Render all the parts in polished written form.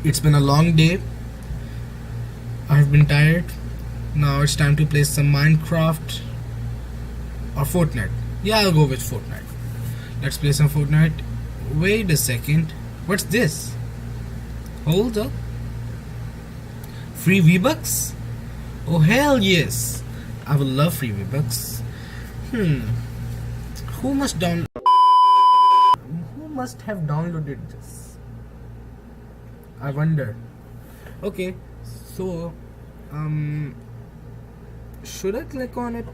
It's been a long day. I've been tired. Now it's time to play some Minecraft or Fortnite. Yeah, I'll go with Fortnite. Let's play some Fortnite. Wait a second. What's this? Hold up. Free V-Bucks? Oh hell yes. I will love free V-Bucks. Who must have downloaded this? I wonder. Okay, so should I click on it?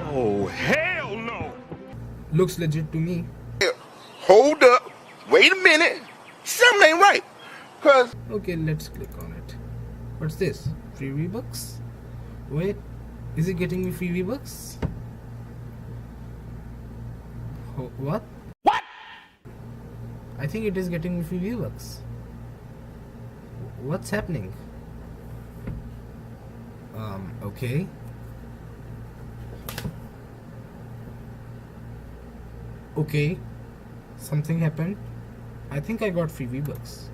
Oh, hell no! Looks legit to me. Hold up. Wait a minute. Something ain't right. Cause Okay, let's click on it. What's this? Free V-Bucks? Wait, is it getting me free V-Bucks? What? what? I think it is getting me free V-Bucks. What's happening? Okay. Okay. Something happened. I think I got free V-Bucks.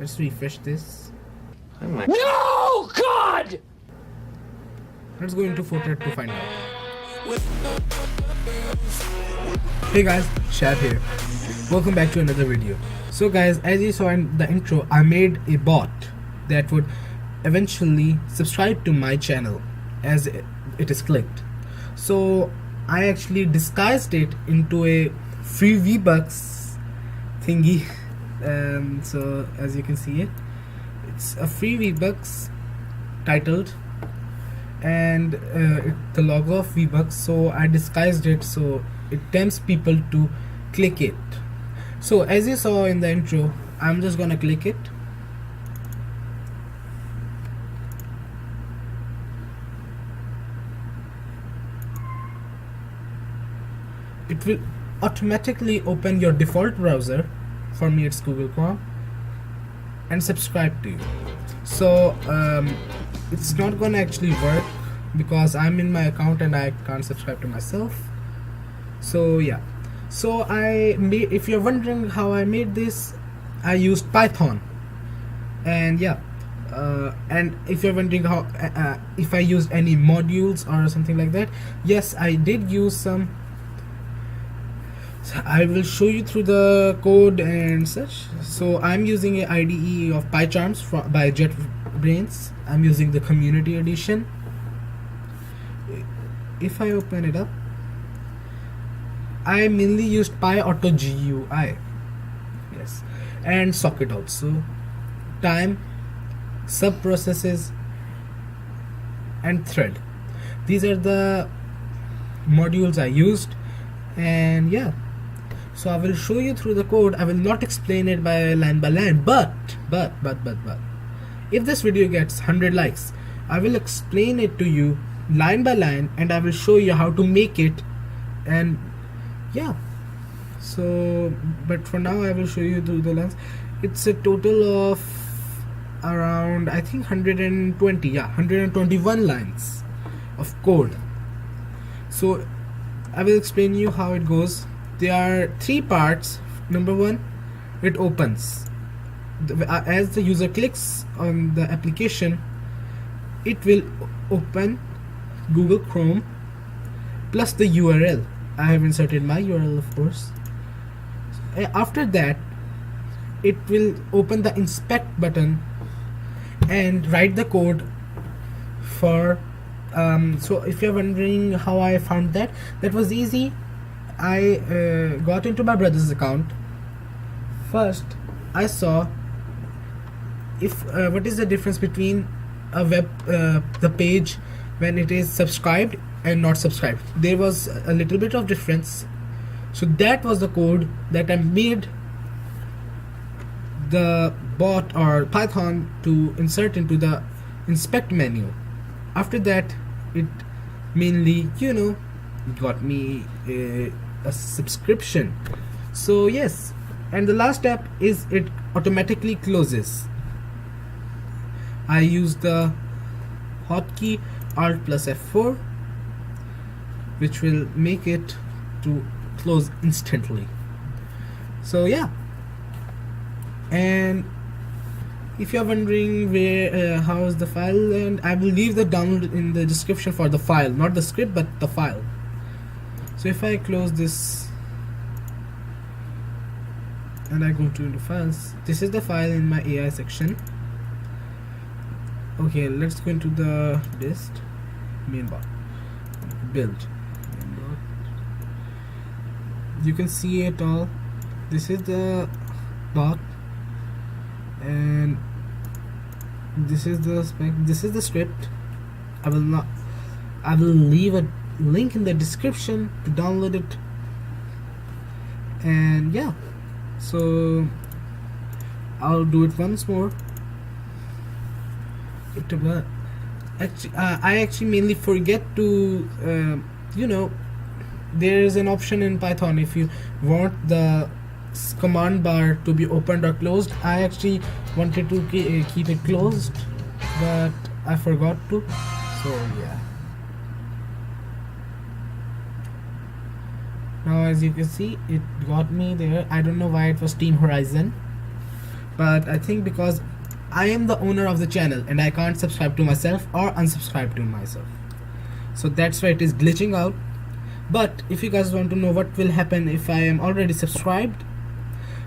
Let's refresh this. No, God! Let's go into Fortnite to find out. Hey guys, Shab here. Welcome back to another video. So guys, as you saw in the intro, I made a bot that would eventually subscribe to my channel as it is clicked. So I actually disguised it into a free V-Bucks thingy. So as you can see it's a free V-Bucks titled and the logo of V-Bucks. So I disguised it so it tempts people to click it. So as you saw in the intro, I'm just gonna click it. It will automatically open your default browser. For me it's Google Chrome, and subscribe to you. So it's not gonna actually work because I'm in my account and I can't subscribe to myself. So yeah, so if you're wondering how I made this, I used Python. And yeah, and if you're wondering how if I used any modules or something like that, yes, I did use some. I will show you through the code and such. So I'm using an IDE of PyCharms by JetBrains. I'm using the community edition. If I open it up, I mainly used PyAuto GUI, yes, and socket also, time, sub processes, and thread. These are the modules I used, and yeah. So I will show you through the code. I will not explain it by line, but if this video gets 100 likes, I will explain it to you line by line and I will show you how to make it. And yeah, so but for now I will show you through the lines. It's a total of around, I think, 120, yeah, 121 lines of code. So I will explain you how it goes. There are 3 parts. Number 1, it opens. As the user clicks on the application, it will open Google Chrome plus the URL. I have inserted my URL, of course. After that, it will open the inspect button and write the code for so if you're wondering how I found that was easy. I got into my brother's account. First I saw if what is the difference between a the page when it is subscribed and not subscribed. There was a little bit of difference, so that was the code that I made the bot or Python to insert into the inspect menu. After that, it mainly, got me a subscription. So yes, and the last step is it automatically closes. I use the hotkey Alt plus F4, which will make it to close instantly. So yeah, And if you're wondering where how is the file, and I will leave the download in the description for the file, not the script but the file. So if I close this and I go to the files, this is the file in my AI section. Okay, let's go into the list, main bar, build. You can see it all. This is the bot, and this is the spec. This is the script. I will leave a link in the description to download it. And yeah, so I'll do it once more. I actually mainly forget to there is an option in Python if you want the command bar to be opened or closed. I actually wanted to keep it closed, but I forgot to. So yeah, now as you can see, it got me there. I don't know why it was Team Horizon, but I think because I am the owner of the channel and I can't subscribe to myself or unsubscribe to myself, so that's why it is glitching out. But if you guys want to know what will happen if I am already subscribed,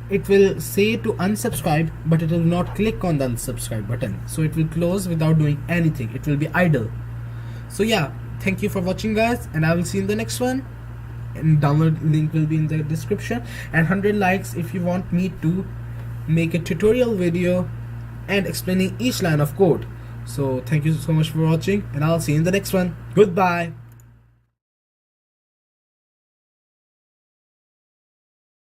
it will say to unsubscribe, but it will not click on the unsubscribe button, so it will close without doing anything. It will be idle. So yeah, thank you for watching guys, and I will see you in the next one, and download link will be in the description, and 100 likes if you want me to make a tutorial video and explaining each line of code. So thank you so much for watching, and I'll see you in the next one. Goodbye.